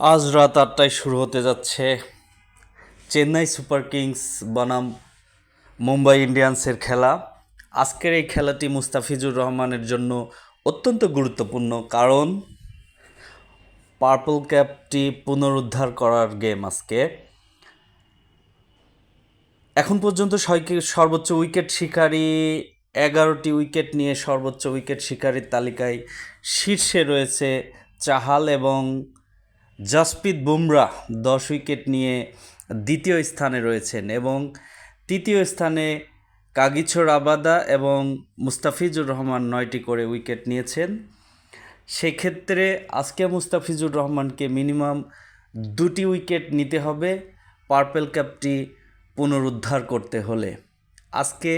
আজ রাত ৮টায় শুরু হতে যাচ্ছে চেন্নাই সুপার কিংস বনাম মুম্বাই ইন্ডিয়ান্সের খেলা। আজকের এই খেলাটি মুস্তাফিজুর রহমানের জন্য অত্যন্ত গুরুত্বপূর্ণ, কারণ পার্পল ক্যাপটি পুনরুদ্ধার করার গেম আজকে। এখন পর্যন্ত সর্বোচ্চ উইকেট শিকারী ১১টি উইকেট নিয়ে সর্বোচ্চ উইকেট শিকারীর তালিকায় শীর্ষে রয়েছে চাহাল, এবং জাসপ্রীত বুমরাহ ১০ উইকেট নিয়ে দ্বিতীয় স্থানে রয়েছেন, এবং তৃতীয় স্থানে কাগিছো রাবাদা এবং মুস্তাফিজুর রহমান ৯টি করে উইকেট নিয়েছেন। সেক্ষেত্রে আজকে মুস্তাফিজুর রহমানকে মিনিমাম ২টি উইকেট নিতে হবে পার্পল ক্যাপটি পুনরুদ্ধার করতে হলে। আজকে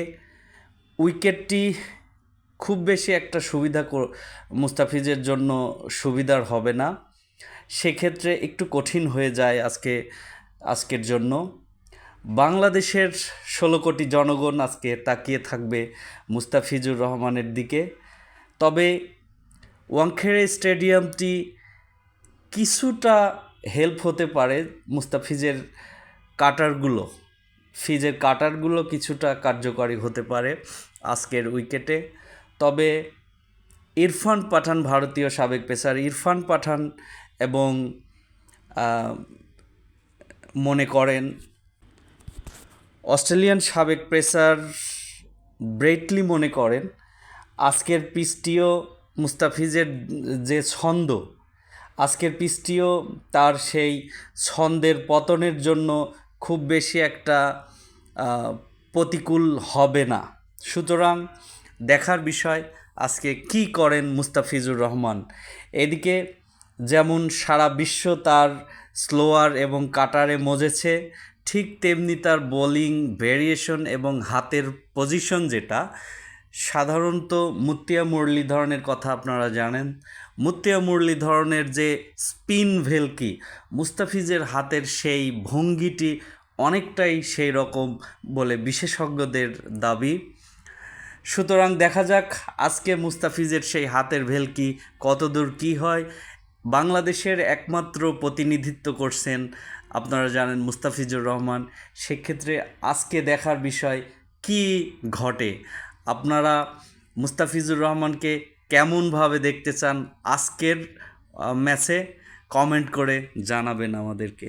উইকেটটি খুব বেশি একটা মুস্তাফিজের জন্য সুবিধার হবে না, সেক্ষেত্রে একটু কঠিন হয়ে যায় আজকের জন্য। বাংলাদেশের ১৬ কোটি জনগণ আজকে তাকিয়ে থাকবে মুস্তাফিজুর রহমানের দিকে। তবে ওয়াংখেড়ে স্টেডিয়ামটি কিছুটা হেল্প হতে পারে মুস্তাফিজের কাটারগুলো কিছুটা কার্যকরী হতে পারে আজকের উইকেটে। তবে ইরফান পাঠান, ভারতীয় সাবেক পেসার ইরফান পাঠান এবং মনে করেন অস্ট্রেলিয়ান সাবেক পেসার ব্রেটলি মনে করেন আজকের পিচটিও মুস্তাফিজের যে ছন্দ, আজকের পিচটিও তার সেই ছন্দের পতনের জন্য খুব বেশি একটা প্রতিকূল হবে না। সুতরাং দেখার বিষয় আজকে কি করেন মুস্তাফিজুর রহমান। এদিকে যেমন সারা বিশ্ব তার স্লোয়ার এবং কাটারে মজেছে, ঠিক তেমনি তার বোলিং ভেরিয়েশন এবং হাতের পজিশন, যেটা সাধারণত মুত্তিয়া মুরলীধরনের কথা আপনারা জানেন। মুত্তিয়া মুরলীধরনের যে স্পিন ভেলকি, মুস্তাফিজের হাতের সেই ভঙ্গিটি অনেকটাই সেই রকম বলে বিশেষজ্ঞদের দাবি। সুতরাং দেখা যাক আজকে মুস্তাফিজের সেই হাতের ভেলকি কতদূর কী হয়। বাংলাদেশের একমাত্র প্রতিনিধিত্ব করছেন, আপনারা জানেন, মুস্তাফিজুর রহমান। সেক্ষেত্রে আজকে দেখার বিষয় কি ঘটে। আপনারা মুস্তাফিজুর রহমানকে কেমনভাবে দেখতে চান আজকের ম্যাচে, কমেন্ট করে জানাবেন আমাদেরকে।